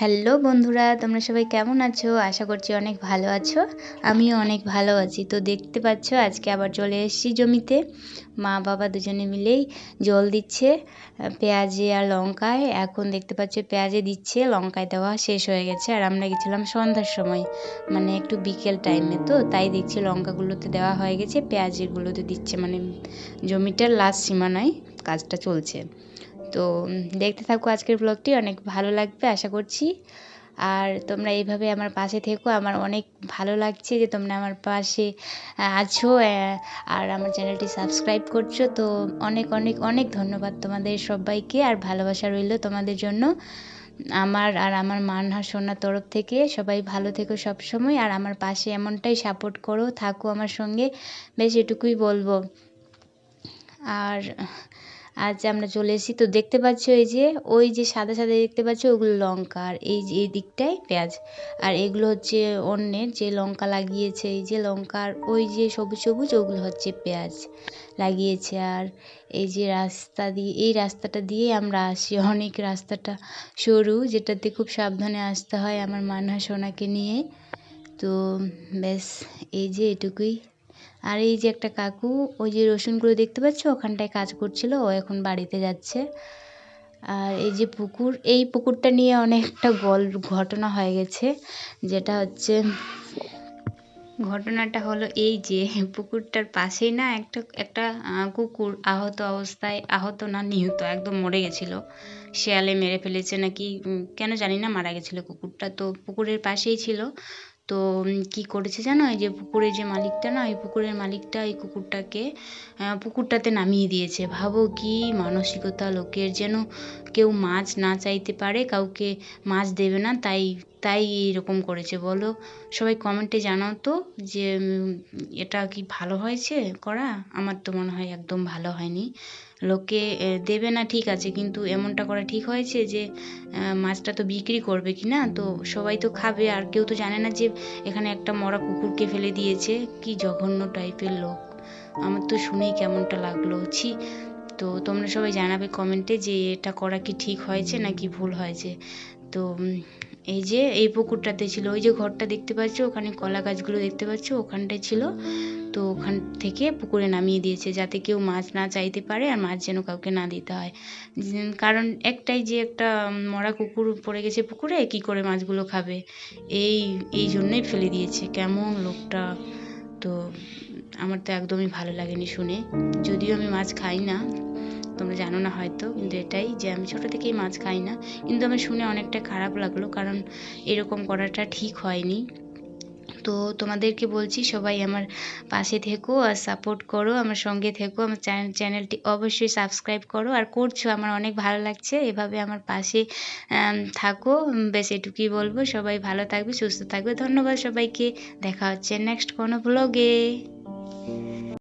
Hello বন্ধুরা, তোমরা সবাই কেমন আছো? আশা করছি অনেক ভালো আছো। আমিও অনেক ভালো আছি। তো দেখতে পাচ্ছ আজকে আবার চলে এসেছি জমিতে। মা বাবা দুজনে মিলেই জল দিচ্ছে পেঁয়াজে আর লঙ্কায়। এখন দেখতে পাচ্ছ পেঁয়াজে দিচ্ছে, লঙ্কায় দেওয়া শেষ হয়ে গেছে। আর আমরা গেছিলাম সন্ধ্যার সময়, মানে একটু বিকেল টাইমে, তো তাই দেখছি লঙ্কাগুলোতে দেওয়া হয়ে গেছে, পেঁয়াজেরগুলোতে দিচ্ছে, মানে জমিটার লাস্ট সীমানায় কাজটা চলছে। তো দেখতে থাকো আজকের ব্লগটি, অনেক ভালো লাগবে আশা করছি। আর তোমরা এইভাবে আমার পাশে থেকো, আমার অনেক ভালো লাগছে যে তোমরা আমার পাশে আছো আর আমার চ্যানেলটি সাবস্ক্রাইব করছো। তো অনেক অনেক অনেক ধন্যবাদ তোমাদের সবাইকে, আর ভালোবাসা রইল তোমাদের জন্য। আমার মানহা সোনার তরফ থেকে সবাই ভালো থেকো সব সময়, আর আমার পাশে এমনটাই সাপোর্ট করো, থাকো আমার সঙ্গে, বেশ এটুকুই বলবো। আর আজ আমরা চলে এসেছি, তো দেখতে পাচ্ছ এই যে ওই যে সাদা সাদা দেখতে পাচ্ছ ওগুলো লঙ্কা, আর এই যে এই দিকটায় পেঁয়াজ, আর এগুলো হচ্ছে অন্যের যে লঙ্কা লাগিয়েছে, এই যে লঙ্কার ওই যে সবুজ সবুজ ওগুলো হচ্ছে পেঁয়াজ লাগিয়েছে। আর এই যে রাস্তা দিয়ে, এই রাস্তাটা দিয়ে আমরা আসি, অনেক রাস্তাটা সরু, যেটাতে খুব সাবধানে আসতে হয় আমার মানহা সোনাকে নিয়ে। তো ব্যাস এই যে এটুকুই। আর এই যে একটা কাকু, ওই যে রসুনগুলো দেখতে পাচ্ছ ওখানটায় কাজ করছিল, ও এখন বাড়িতে যাচ্ছে। আর এই যে পুকুর, এই পুকুরটা নিয়ে অনেকটা ঘটনা হয়ে গেছে, যেটা হচ্ছে ঘটনাটা হলো এই যে পুকুরটার পাশেই না একটা একটা কুকুর আহত অবস্থায়, আহত না নিহত, একদম মরে গেছিলো, শেয়ালে মেরে ফেলেছে নাকি, কেন জানি না, মারা গেছিলো কুকুরটা। তো পুকুরের পাশেই ছিল। তো কি করেছে জানো, এই যে পুকুরের যে মালিকটা না, ওই পুকুরের মালিকটা এই কুকুরটাকে পুকুরটাতে নামিয়ে দিয়েছে। ভাবো কি মানসিকতা লোকের, যেন কেউ মাছ না চাইতে পারে, কাউকে মাছ দেবে না, তাই তাই এইরকম করেছে। বলো সবাই কমেন্টে জানাও তো যে এটা কি ভালো হয়েছে করা? আমার তো মনে হয় একদম ভালো হয়নি। লোকে দেবে না ঠিক আছে, কিন্তু এমনটা করা ঠিক হয়েছে যে মাছটা তো বিক্রি করবে কি না, তো সবাই তো খাবে, আর কেউ তো জানে না যে এখানে একটা মরা কুকুরকে ফেলে দিয়েছে। কি জঘন্য টাইপের লোক, আমার তো শুনেই কেমনটা লাগলো, ছি। তো তোমরা সবাই জানাবে কমেন্টে যে এটা করা কি ঠিক হয়েছে নাকি ভুল হয়েছে। তো এই যে এই পুকুরটাতে ছিল, ওই যে ঘরটা দেখতে পাচ্ছ, ওখানে কলা গাছগুলো দেখতে পাচ্ছ, ওখানটায় ছিল। তো ওখান থেকে পুকুরে নামিয়ে দিয়েছে, যাতে কেউ মাছ না চাইতে পারে, আর মাছ যেন কাউকে না দিতে হয়। কারণ একটাই যে একটা মরা কুকুর পড়ে গেছে পুকুরে, কি করে মাছগুলো খাবে, এই এই জন্যই ফেলে দিয়েছে। কেমন লোকটা! তো আমার তো একদমই ভালো লাগেনি শুনে, যদিও আমি মাছ খাই না, তোমরা জানো না হয়তো, কিন্তু এটাই যে আমি ছোটো থেকেই মাছ খাই না, কিন্তু আমার শুনে অনেকটা খারাপ লাগলো, কারণ এরকম করাটা ঠিক হয়নি। তো তোমাদেরকে বলছি সবাই আমার পাশে থেকো আর সাপোর্ট করো, আমার সঙ্গে থেকো, আমার চ্যানেলটি অবশ্যই সাবস্ক্রাইব করো, আর করছো, আমার অনেক ভালো লাগছে, এভাবে আমার পাশে থাকো। বেশ এটুকুই বলবো, সবাই ভালো থাকবে, সুস্থ থাকবে। ধন্যবাদ সবাইকে, দেখা হচ্ছে নেক্সট কোনো ব্লগে।